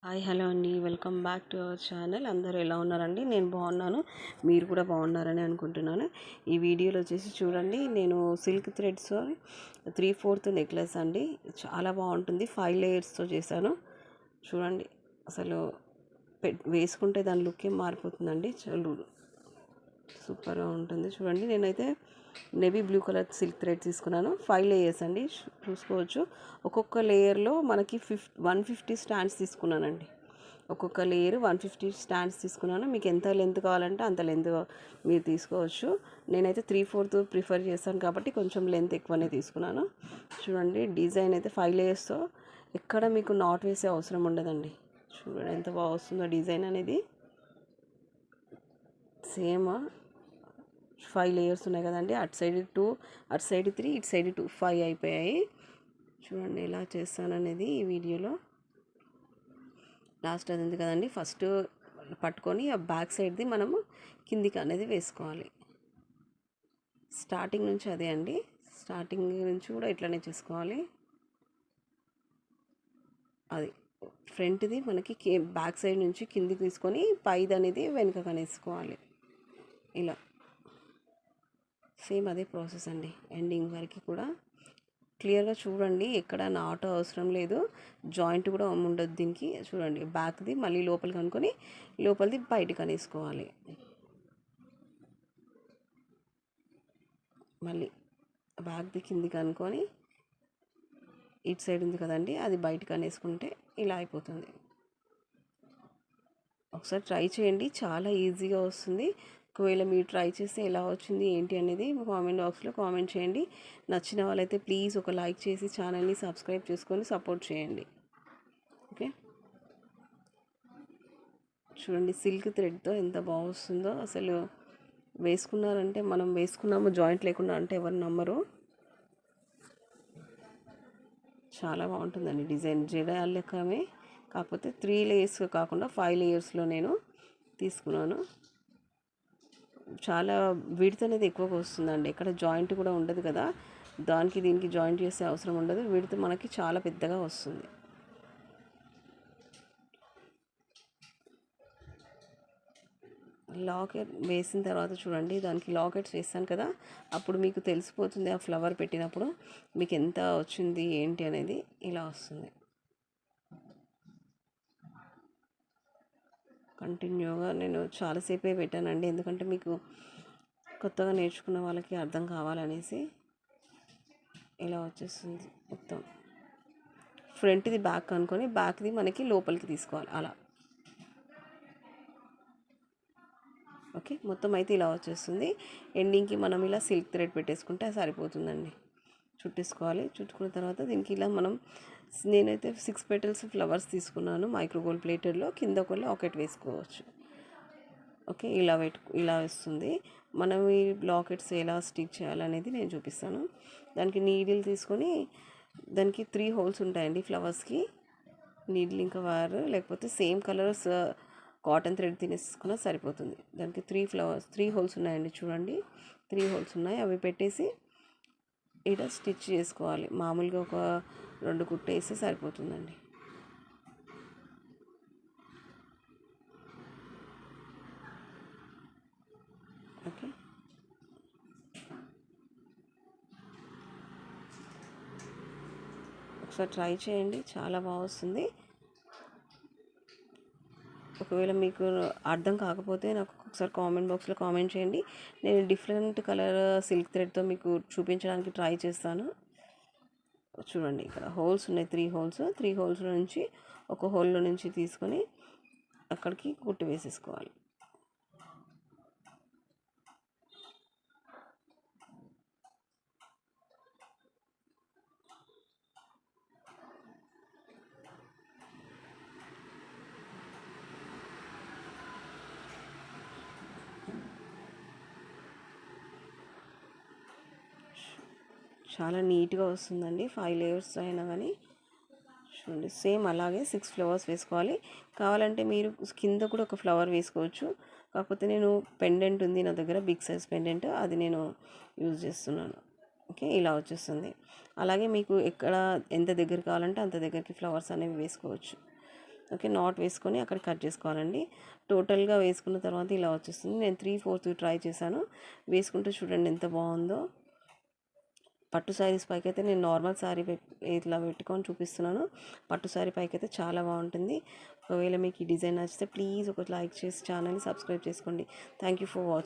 Hi hello అండి, welcome back to our channel. అందరూ ఎలా ఉన్నారండి? నేను బాగున్నాను, మీరు కూడా బాగున్నారని అనుకుంటున్నాను. ఈ వీడియోలో వచ్చేసి చూడండి, నేను సిల్క్ థ్రెడ్స్ 3/4 నెక్లెస్ అండి. చాలా బాగుంటుంది, 5 లేయర్స్తో చేశాను. చూడండి, అసలు వేసుకుంటే దాని లుక్కే మారిపోతుందండి. చాలా సూపర్గా ఉంటుంది. చూడండి, నేనైతే navy blue colour silk thread తీసుకున్నాను. 5 లేయర్స్ అండి, చూసుకోవచ్చు. ఒక్కొక్క లేయర్లో మనకి 150 స్టాండ్స్ తీసుకున్నానండి. ఒక్కొక్క లేయర్ 150 స్టాండ్స్ తీసుకున్నాను. మీకు ఎంత లెంత్ కావాలంటే అంత లెంత్ మీరు తీసుకోవచ్చు. నేనైతే 3/4 ప్రిఫర్ చేస్తాను కాబట్టి కొంచెం లెంత్ ఎక్కువనే తీసుకున్నాను. చూడండి, డిజైన్ అయితే 5 లేయర్స్తో ఎక్కడ మీకు నాట్ వేసే అవసరం ఉండదండి. చూడండి ఎంత బాగా వస్తుందో డిజైన్ అనేది. సేమ్ 5 లేయర్స్ ఉన్నాయి కదండి, అటు సైడ్ 2, అటు సైడ్ 3, ఇటు సైడ్ 2, 5 అయిపోయాయి. చూడండి ఎలా చేస్తాననేది ఈ వీడియోలో. లాస్ట్ అది ఉంది కదండి, ఫస్ట్ పట్టుకొని ఆ బ్యాక్ సైడ్ది మనము కిందికి అనేది వేసుకోవాలి. స్టార్టింగ్ నుంచి అదే అండి, స్టార్టింగ్ నుంచి కూడా ఇట్లనే చేసుకోవాలి. అది ఫ్రంట్ది మనకి బ్యాక్ సైడ్ నుంచి కిందికి తీసుకొని పైది అనేది వెనుకకు అనేసుకోవాలి. ఇలా సేమ్ అదే ప్రాసెస్ అండి, ఎండింగ్ వరకు కూడా క్లియర్గా చూడండి. ఎక్కడ నాట్ అవసరం లేదు, జాయింట్ కూడా ఉండదు దీనికి. చూడండి, బ్యాక్ది మళ్ళీ లోపలికి అనుకొని లోపలిది బయటకు అనేసుకోవాలి. మళ్ళీ బ్యాక్ది కిందికి అనుకొని ఇటు సైడ్ ఉంది కదండి, అది బయటకు అనేసుకుంటే ఇలా అయిపోతుంది. ఒకసారి ట్రై చేయండి, చాలా ఈజీగా వస్తుంది. ఒకవేళ మీరు ట్రై చేస్తే ఎలా వచ్చింది ఏంటి అనేది కామెంట్ బాక్స్లో కామెంట్ చేయండి. నచ్చిన వాళ్ళైతే ప్లీజ్ ఒక లైక్ చేసి ఛానల్ని సబ్స్క్రైబ్ చేసుకొని సపోర్ట్ చేయండి. ఓకే, చూడండి సిల్క్ థ్రెడ్తో ఎంత బాగా వస్తుందో. అసలు వేసుకున్నారంటే మనం వేసుకున్నాము జాయింట్ లేకుండా అంటే ఎవరు నమ్మరు. చాలా బాగుంటుందండి డిజైన్, జడ లెక్కమే, కాకపోతే 3 లేయర్స్ కాకుండా 5 లేయర్స్లో నేను తీసుకున్నాను. చాలా విడ్త్ అనేది ఎక్కువగా వస్తుందండి, ఇక్కడ జాయింట్ కూడా ఉండదు కదా, దానికి దీనికి జాయింట్ చేసే అవసరం ఉండదు. విడ్త్ మనకి చాలా పెద్దగా వస్తుంది. లాకెట్ వేసిన తర్వాత చూడండి, దానికి లాకెట్స్ వేస్తాను కదా, అప్పుడు మీకు తెలిసిపోతుంది ఆ ఫ్లవర్ పెట్టినప్పుడు మీకు ఎంత వచ్చింది ఏంటి అనేది. ఇలా వస్తుంది. కంటిన్యూగా నేను చాలాసేపే పెట్టానండి, ఎందుకంటే మీకు కొత్తగా నేర్చుకున్న వాళ్ళకి అర్థం కావాలనేసి. ఇలా వచ్చేస్తుంది మొత్తం. ఫ్రంట్ది బ్యాక్ అనుకొని బ్యాక్ది మనకి లోపలికి తీసుకోవాలి అలా. ఓకే, మొత్తం అయితే ఇలా వచ్చేస్తుంది. ఎండింగ్కి మనం ఇలా సిల్క్ థ్రెడ్ పెట్టేసుకుంటే సరిపోతుందండి. చుట్టేసుకోవాలి. చుట్టుకున్న తర్వాత దీనికి ఇలా మనం, నేనైతే 6 పెటల్స్ ఫ్లవర్స్ తీసుకున్నాను మైక్రోగోల్డ్ ప్లేటెడ్లో. కింద ఒక లాకెట్ వేసుకోవచ్చు. ఓకే, ఇలా వస్తుంది. మనం ఈ లాకెట్స్ ఎలా స్టిచ్ చేయాలనేది నేను చూపిస్తాను. దానికి నీడిల్ తీసుకొని, దానికి 3 హోల్స్ ఉంటాయండి ఫ్లవర్స్కి. నీడిల్ ఇంకా వైర్, లేకపోతే సేమ్ కలర్స్ కాటన్ థ్రెడ్ తినేసుకున్నా సరిపోతుంది. దానికి 3 హోల్స్ ఉన్నాయండి. చూడండి, 3 హోల్స్ ఉన్నాయి. అవి పెట్టేసి ఇలా స్టిచ్ చేసుకోవాలి. మామూలుగా ఒక 2 కుట్టేస్తే సరిపోతుందండి. ఓకే, ఒకసారి ట్రై చేయండి, చాలా బాగా వస్తుంది. ఒకవేళ మీకు అర్థం కాకపోతే నాకు ఒకసారి కామెంట్ బాక్స్లో కామెంట్ చేయండి. నేను డిఫరెంట్ కలర్ సిల్క్ థ్రెడ్తో మీకు చూపించడానికి ట్రై చేస్తాను. చూడండి, ఇక్కడ హోల్స్ ఉన్నాయి, 3 హోల్స్. 3 హోల్స్ నుంచి ఒక హోల్లో నుంచి తీసుకొని అక్కడికి కుట్టు వేసేసుకోవాలి. చాలా నీట్గా వస్తుందండి, 5 లేయర్స్ అయినా కానీ. చూడండి, సేమ్ అలాగే 6 ఫ్లవర్స్ వేసుకోవాలి. కావాలంటే మీరు కింద కూడా ఒక ఫ్లవర్ వేసుకోవచ్చు. కాకపోతే నేను పెండెంట్ ఉంది నా దగ్గర, బిగ్ సైజ్ పెండెంట్, అది నేను యూజ్ చేస్తున్నాను. ఓకే, ఇలా వచ్చేస్తుంది. అలాగే మీకు ఎక్కడ ఎంత దగ్గర కావాలంటే అంత దగ్గరికి ఫ్లవర్స్ అనేవి వేసుకోవచ్చు. ఓకే, నాట్ వేసుకొని అక్కడ కట్ చేసుకోవాలండి. టోటల్గా వేసుకున్న తర్వాత ఇలా వచ్చేస్తుంది. నేను 3/4 ట్రై చేశాను, వేసుకుంటే చూడండి ఎంత బాగుందో. పట్టు శారీస్ పైకి అయితే నేను నార్మల్ శారీ ఇట్లా పెట్టుకొని చూపిస్తున్నాను. పట్టు శారీ పైకి అయితే చాలా బాగుంటుంది. ఒకవేళ మీకు ఈ డిజైన్ నచ్చితే ప్లీజ్ ఒక లైక్ చేసి ఛానల్ని సబ్స్క్రైబ్ చేసుకోండి. Thank you for watching.